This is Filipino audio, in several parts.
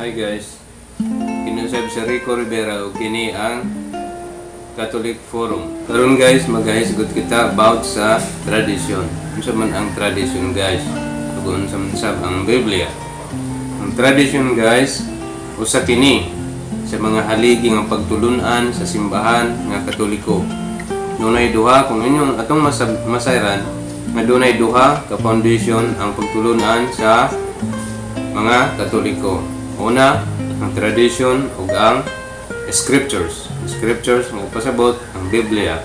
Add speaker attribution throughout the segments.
Speaker 1: Hi guys, kinusab si Rico Rivera o kini ang Catholic Forum. Karon guys, maghahisgot kita about sa tradisyon. Unsa man ang tradisyon guys? Tugon sa mansab ang Biblia. Ang tradisyon guys, usa kini sa mga haligi nga pagtulunan sa simbahan nga Katoliko. Dunay duha kung inyong atong masayran nga dunay duha ka foundation ang pagtulunan sa mga Katoliko. Una, ang tradition ug ang scriptures. Scriptures nga pasabot ang Biblia.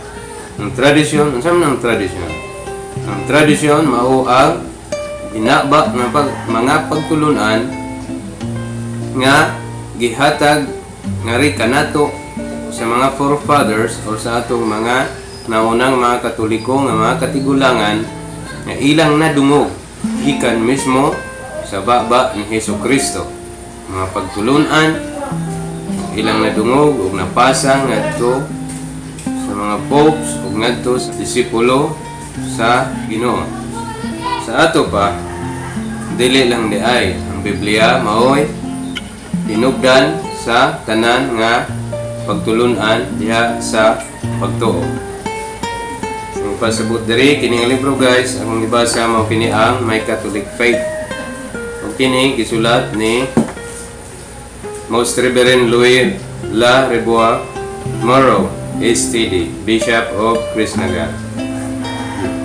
Speaker 1: Ang tradition, unsa man ang tradition? Ang tradition mao ang ginaba nga mga pagtulunan nga gihatag ngari kanato sa mga forefathers o sa atong mga naunang mga Katoliko nga mga katigulangan nga ilang nadungog gikan mismo sa baba ni Hesukristo. Mga pagtulunan ilang nadungog ug napasa ngadto sa mga popes ug ngadto sa disipulo sa Ginoo. Sa ato pa dili lang diay ang Biblia maoy tinubdan sa tanan nga pagtulunan diha sa pagtuo. Ang pasabot diri kining libro guys akong gibasa mao kini ang My Catholic Faith. Ug kini gisulat ni Most Reverend Louis La Reboa Morrow, STD, Bishop of Krisnagar.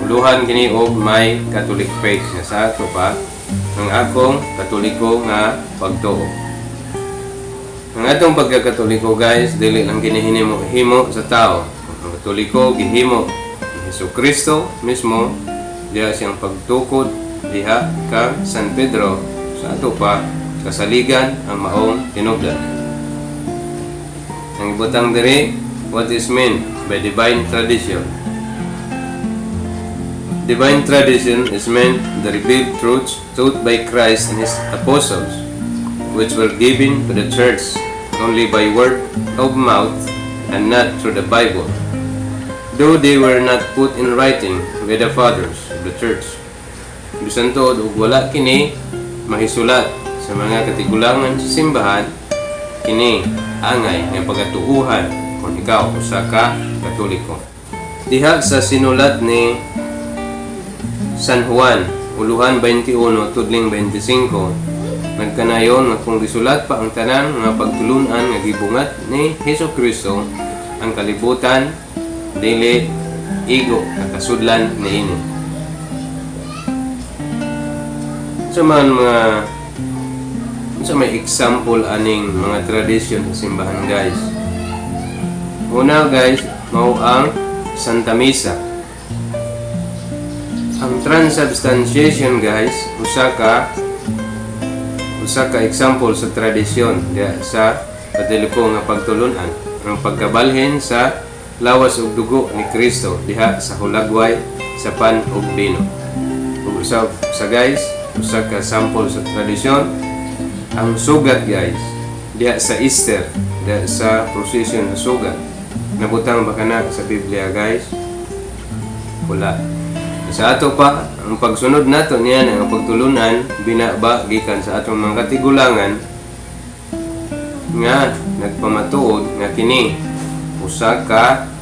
Speaker 1: Uluhan kini og My Catholic Faith nga sa ato pa ang akong Katoliko nga pagtuo. Ang atong pagkakatoliko guys, dili lang kini himo sa tao. Ang Katoliko gihimo ni Hesukristo mismo diha siyang pagtukod diha ka San Pedro sa ato pa kasaligan ang maong tinubdan. Ang ibutang diri, what is meant by divine tradition? Divine tradition is meant the revealed truths taught by Christ and His apostles, which were given to the church only by word of mouth and not through the Bible, though they were not put in writing by the fathers of the church. Bisan tuod ug wala kini mahisulat sa mga katigulangan sa simbahan, kini angay ng pagatuuhan kung ikaw usa ka Katoliko. Diha sa sinulat ni San Juan, uluhan 21 tudling 25, nagkanayon nga kung gisulat pa ang tanan nga pagtulunan nga gibungat ni Hesukristo, ang kalibutan dili igo nakasudlan niini. Sa may example aning mga tradisyon sa simbahan guys. Una guys, mao ang Santa Misa. Ang transubstantiation guys, usa ka example sa tradisyon diya sa Katoliko nga pagtulunan. Ang pagkabalhin sa lawas ug dugo ni Kristo diha sa hulagway sa pan ug bino. Ug usa guys, usa ka sample sa tradisyon ang sugat guys diha sa Easter, diha sa procession ng sugat. Nabutang ba kana sa Biblia guys? Wala. Sa ato pa ang pagsunod nato niya ang pagtulunan binaba gikan sa atong mga katigulangan nga nagpamatuod nga kini usa ka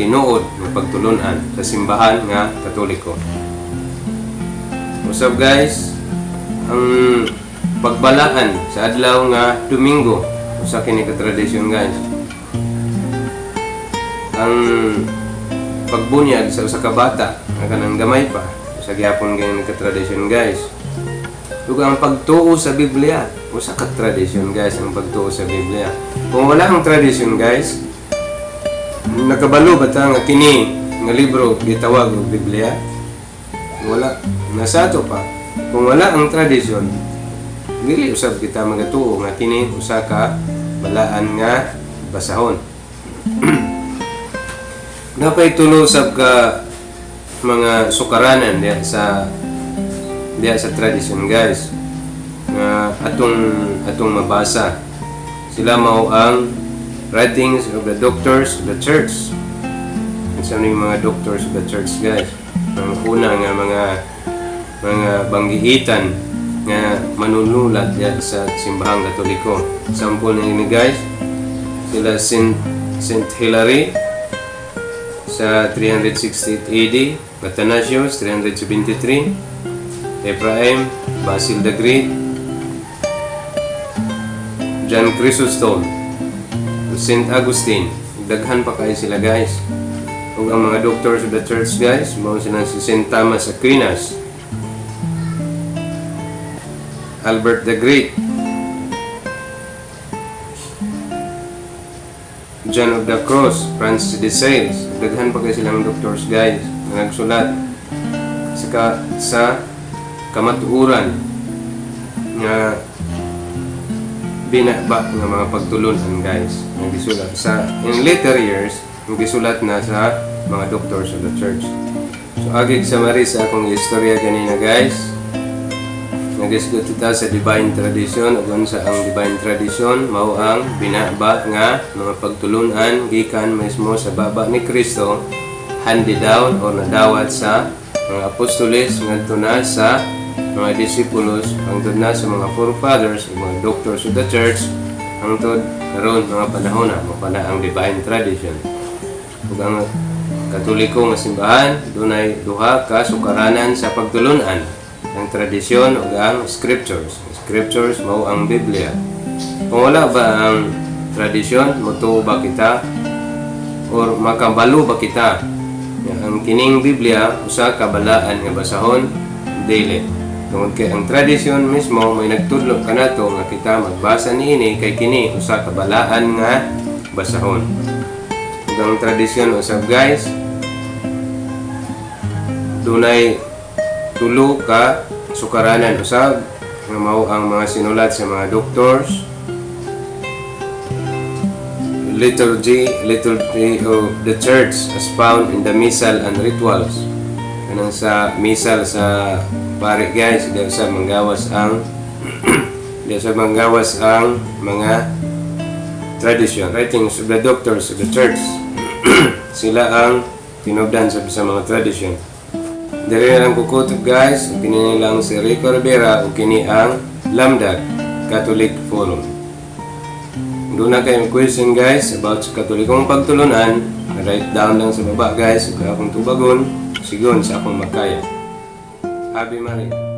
Speaker 1: tinuod nga pagtulunan sa simbahan nga Katoliko. Usab guys, ang pagbalaan sa adlaw nga Domingo usa kini ka tradisyon guys. Ang pagbunyag sa usa ka bata nga kanang gamay pa usa gyapon kini ka tradisyon guys. Ug ang pagtuo sa Biblia usa ka tradisyon guys, ang pagtuo sa Biblia. Kung wala ang tradisyon guys, nakabalo ba ta nga kini nga libro gitawag og Biblia? Wala. Nasa ato pa kung wala ang tradisyon, dili usab kita magatuo nga kini usa ka balaan nga basahon. Napay tulo sab ka mga sukaranan diya sa tradisyon guys nga atong mabasa. Sila mao ang writings of the doctors of the church. Unsa ni mga doctors of the church guys? Ang una nga mga banggihitan nga manunulat yan sa simbahang Katoliko. Sample ni guys, sila Saint Hilary sa 368 AD, Athanasius 373, Ephraim, Basil the Great, John Chrysostom, Saint Augustine. Daghan pa kayo sila guys. Ug ang mga doctors of the church guys, mao sila si Saint Thomas Aquinas, Albert the Great, John of the Cross, Francis de Sales. Daghan pa kayo silang doctors guys na nagsulat sa kamatuoran nga binaba ng mga pagtulunan guys. Nagisulat sa in later years, nagisulat na sa mga doctors of the church. So agig summary sa akong istorya kanina guys. Nagisgot kita sa divine tradition ug unsa ang divine tradition mao ang binaba nga mga pagtulunan gikan mismo sa baba ni Kristo, handed down o nadawat sa mga apostoles ngadto na sa mga disipulos hangtod na sa mga forefathers ug mga doctors of the church hangtod karon mga panahon na mao na ang divine tradition. Ug ang Katoliko nga simbahan dunay duha ka sukaranan sa pagtulunan, ang tradisyon o ang scriptures. Scriptures mao ang Biblia. Kung wala ba ang tradisyon, mutuo ba kita or makabalo ba kita? Ang kining Biblia usa ka balaan nga basahon daily. Tungod kay ang tradisyon mismo may nagtudlo kanato nga kita magbasa niini kay kini usa ka balaan nga basahon. Ug ang tradisyon usab guys, dunay tulo ka sukaranan usab nga mao ang mga sinulat sa mga doctors. Liturgy of the church as found in the missal and rituals. Kanang sa missal sa pare guys, diya sa manggawas ang mga tradition, writings of the doctors of the church. Sila ang tinubdan sa mga tradition. Diri lang kukutob guys, kini lang si Rico Rivera ug kini ang Lamdag Catholic Forum. Doon na kayong question guys about sa Katolikong pagtulunan, write down lang sa baba guys ug akong tubagon sigon sa akong makaya. Ave Maria.